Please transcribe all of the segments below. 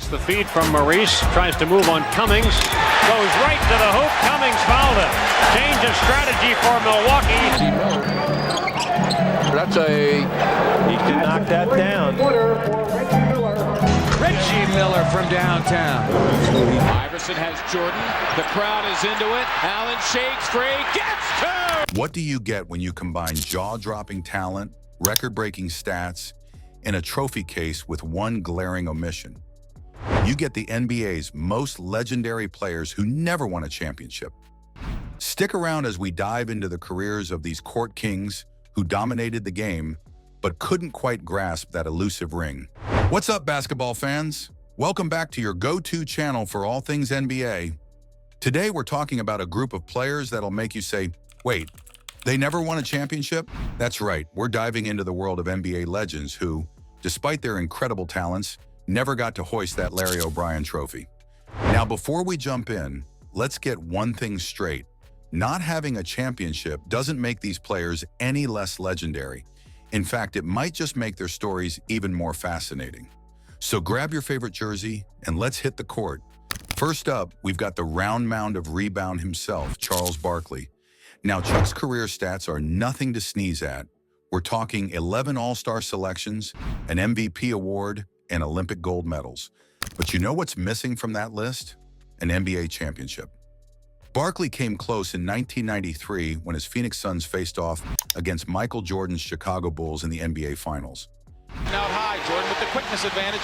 Gets the feed from Maurice, tries to move on Cummings, goes right to the hoop. Cummings fouled him. Change of strategy for Milwaukee. He can knock that down. Reggie Miller from downtown. Iverson has Jordan. The crowd is into it. Allen shakes free. Gets two! What do you get when you combine jaw-dropping talent, record-breaking stats, and a trophy case with one glaring omission? You get the NBA's most legendary players who never won a championship. Stick around as we dive into the careers of these court kings who dominated the game but couldn't quite grasp that elusive ring. What's up, basketball fans? Welcome back to your go-to channel for all things NBA. Today, we're talking about a group of players that'll make you say, wait, they never won a championship? That's right, we're diving into the world of NBA legends who, despite their incredible talents, never got to hoist that Larry O'Brien trophy. Now, before we jump in, let's get one thing straight. Not having a championship doesn't make these players any less legendary. In fact, it might just make their stories even more fascinating. So grab your favorite jersey and let's hit the court. First up, we've got the round mound of rebound himself, Charles Barkley. Now, Chuck's career stats are nothing to sneeze at. We're talking 11 All-Star selections, an MVP award, and Olympic gold medals. But you know what's missing from that list? An NBA championship. Barkley came close in 1993 when his Phoenix Suns faced off against Michael Jordan's Chicago Bulls in the NBA Finals. Out high, Jordan with the quickness advantage.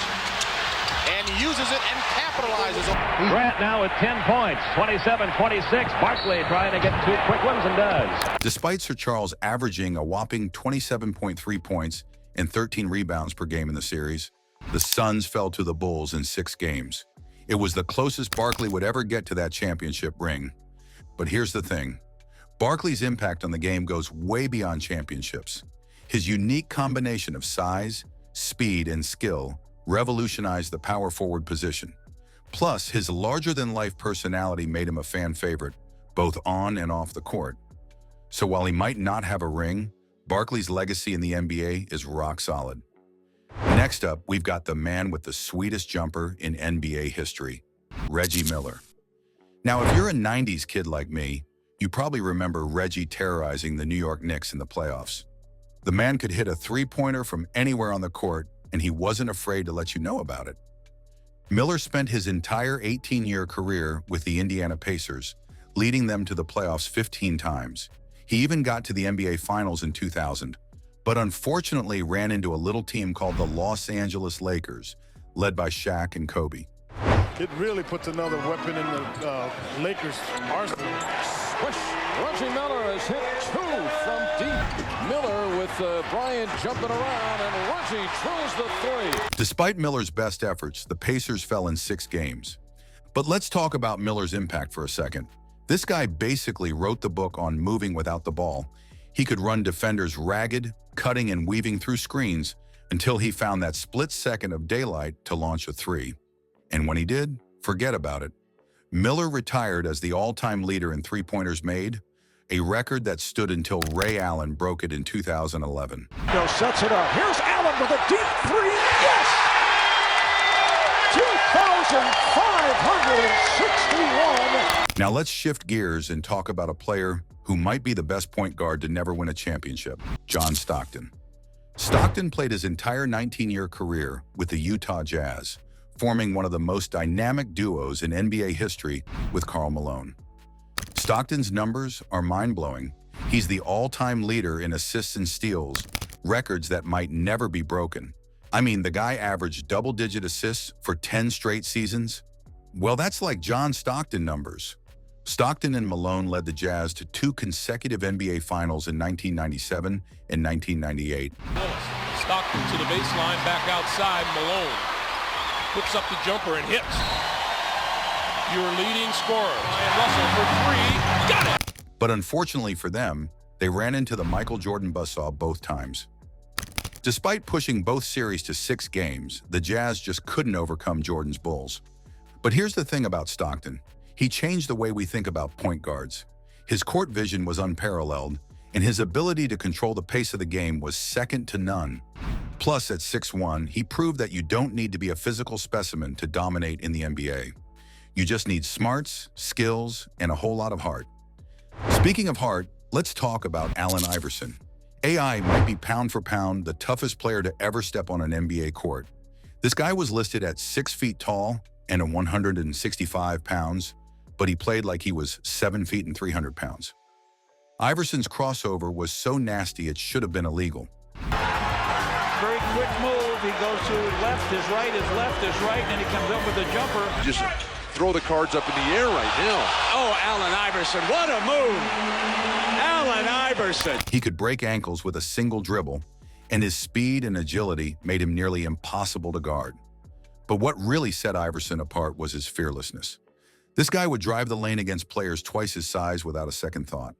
And uses it and capitalizes. Grant now with 10 points, 27-26. Barkley trying to get two quick ones and does. Despite Sir Charles averaging a whopping 27.3 points and 13 rebounds per game in the series, the Suns fell to the Bulls in 6 games. It was the closest Barkley would ever get to that championship ring. But here's the thing. Barkley's impact on the game goes way beyond championships. His unique combination of size, speed, and skill revolutionized the power forward position. Plus, his larger-than-life personality made him a fan favorite, both on and off the court. So while he might not have a ring, Barkley's legacy in the NBA is rock solid. Next up, we've got the man with the sweetest jumper in NBA history, Reggie Miller. Now, if you're a 90s kid like me, you probably remember Reggie terrorizing the New York Knicks in the playoffs. The man could hit a three-pointer from anywhere on the court, and he wasn't afraid to let you know about it. Miller spent his entire 18-year career with the Indiana Pacers, leading them to the playoffs 15 times. He even got to the NBA Finals in 2000, but unfortunately ran into a little team called the Los Angeles Lakers, led by Shaq and Kobe. It really puts another weapon in the Lakers' arsenal. Swish. Reggie Miller has hit 2 from deep. Miller with Bryant jumping around, and Reggie drills the 3. Despite Miller's best efforts, the Pacers fell in 6 games. But let's talk about Miller's impact for a second. This guy basically wrote the book on moving without the ball. He could run defenders ragged, cutting and weaving through screens until he found that split second of daylight to launch a 3. And when he did, forget about it. Miller retired as the all-time leader in three-pointers made, a record that stood until Ray Allen broke it in 2011. Now sets it up. Here's Allen with a deep 3. Yes! 2,561. Now let's shift gears and talk about a player who might be the best point guard to never win a championship, John Stockton. Stockton played his entire 19-year career with the Utah Jazz, forming one of the most dynamic duos in NBA history with Karl Malone. Stockton's numbers are mind-blowing. He's the all-time leader in assists and steals, records that might never be broken. I mean, the guy averaged double-digit assists for 10 straight seasons. Well, that's like John Stockton numbers. Stockton and Malone led the Jazz to 2 consecutive NBA Finals in 1997 and 1998. Stockton to the baseline, back outside, Malone puts up the jumper and hits. Your leading scorer, Ryan Russell for 3, got it! But unfortunately for them, they ran into the Michael Jordan buzzsaw both times. Despite pushing both series to 6 games, the Jazz just couldn't overcome Jordan's Bulls. But here's the thing about Stockton. He changed the way we think about point guards. His court vision was unparalleled, and his ability to control the pace of the game was second to none. Plus, at 6'1", he proved that you don't need to be a physical specimen to dominate in the NBA. You just need smarts, skills, and a whole lot of heart. Speaking of heart, let's talk about Allen Iverson. AI might be pound for pound the toughest player to ever step on an NBA court. This guy was listed at 6 feet tall and 165 pounds, but he played like he was 7 feet and 300 pounds. Iverson's crossover was so nasty it should have been illegal. Very quick move. He goes to left, his right, and he comes up with a jumper. Just throw the cards up in the air right now. Oh, Allen Iverson, what a move! Allen Iverson. He could break ankles with a single dribble, and his speed and agility made him nearly impossible to guard. But what really set Iverson apart was his fearlessness. This guy would drive the lane against players twice his size without a second thought.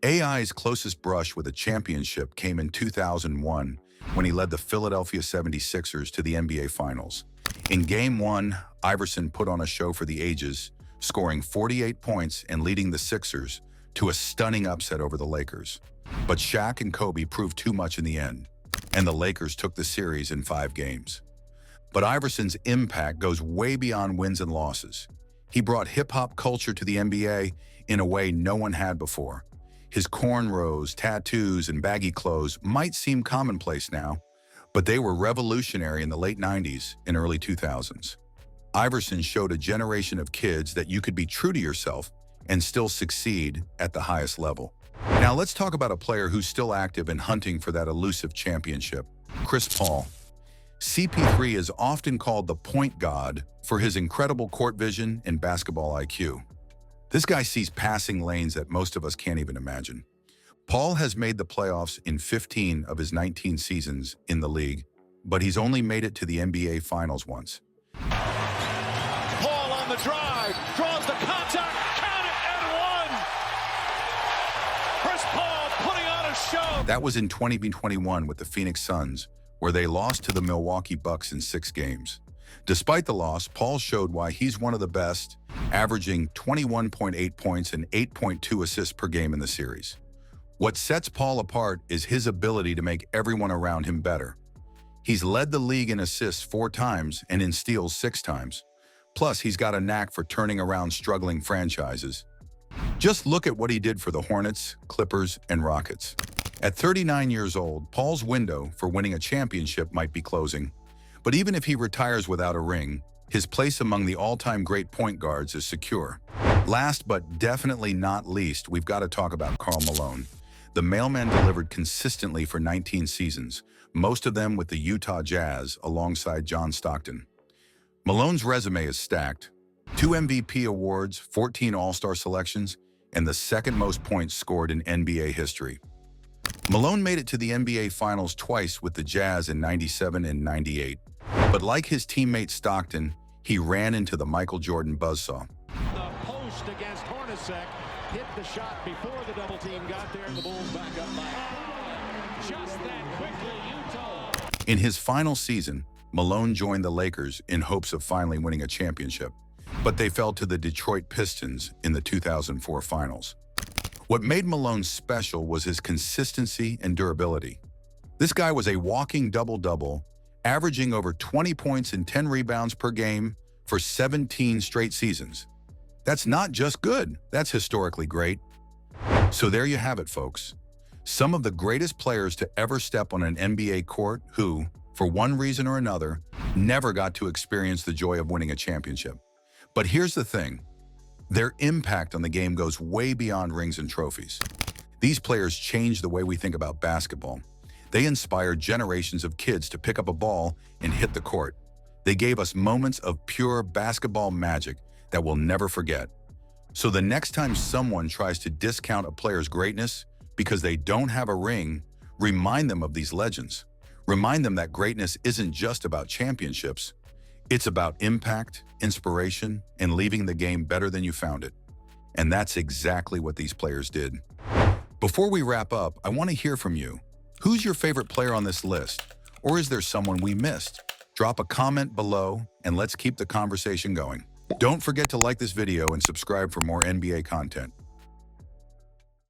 AI's closest brush with a championship came in 2001 when he led the Philadelphia 76ers to the NBA Finals. In Game 1, Iverson put on a show for the ages, scoring 48 points and leading the Sixers to a stunning upset over the Lakers. But Shaq and Kobe proved too much in the end, and the Lakers took the series in 5 games. But Iverson's impact goes way beyond wins and losses. He brought hip-hop culture to the NBA in a way no one had before. His cornrows, tattoos, and baggy clothes might seem commonplace now, but they were revolutionary in the late 90s and early 2000s. Iverson showed a generation of kids that you could be true to yourself and still succeed at the highest level. Now let's talk about a player who's still active and hunting for that elusive championship, Chris Paul. CP3 is often called the point god for his incredible court vision and basketball IQ. This guy sees passing lanes that most of us can't even imagine. Paul has made the playoffs in 15 of his 19 seasons in the league, but he's only made it to the NBA Finals once. Paul on the drive, draws the contact, count it, and one! Chris Paul putting on a show! That was in 2021 with the Phoenix Suns, where they lost to the Milwaukee Bucks in 6 games. Despite the loss, Paul showed why he's one of the best, averaging 21.8 points and 8.2 assists per game in the series. What sets Paul apart is his ability to make everyone around him better. He's led the league in assists 4 times and in steals 6 times. Plus, he's got a knack for turning around struggling franchises. Just look at what he did for the Hornets, Clippers, and Rockets. At 39 years old, Paul's window for winning a championship might be closing. But even if he retires without a ring, his place among the all-time great point guards is secure. Last but definitely not least, we've got to talk about Karl Malone. The mailman delivered consistently for 19 seasons, most of them with the Utah Jazz alongside John Stockton. Malone's resume is stacked. 2 MVP awards, 14 All-Star selections, and the second most points scored in NBA history. Malone made it to the NBA Finals twice with the Jazz in '97 and '98. But like his teammate Stockton, he ran into the Michael Jordan buzzsaw. The post against Hornacek hit the shot before the double team got there, and the Bulls back up by just that quickly, Utah. In his final season, Malone joined the Lakers in hopes of finally winning a championship, but they fell to the Detroit Pistons in the 2004 Finals. What made Malone special was his consistency and durability. This guy was a walking double-double, averaging over 20 points and 10 rebounds per game for 17 straight seasons. That's not just good, that's historically great. So there you have it, folks. Some of the greatest players to ever step on an NBA court who, for one reason or another, never got to experience the joy of winning a championship. But here's the thing. Their impact on the game goes way beyond rings and trophies. These players changed the way we think about basketball. They inspired generations of kids to pick up a ball and hit the court. They gave us moments of pure basketball magic that we'll never forget. So the next time someone tries to discount a player's greatness because they don't have a ring, remind them of these legends. Remind them that greatness isn't just about championships. It's about impact, inspiration, and leaving the game better than you found it. And that's exactly what these players did. Before we wrap up, I want to hear from you. Who's your favorite player on this list? Or is there someone we missed? Drop a comment below and let's keep the conversation going. Don't forget to like this video and subscribe for more NBA content.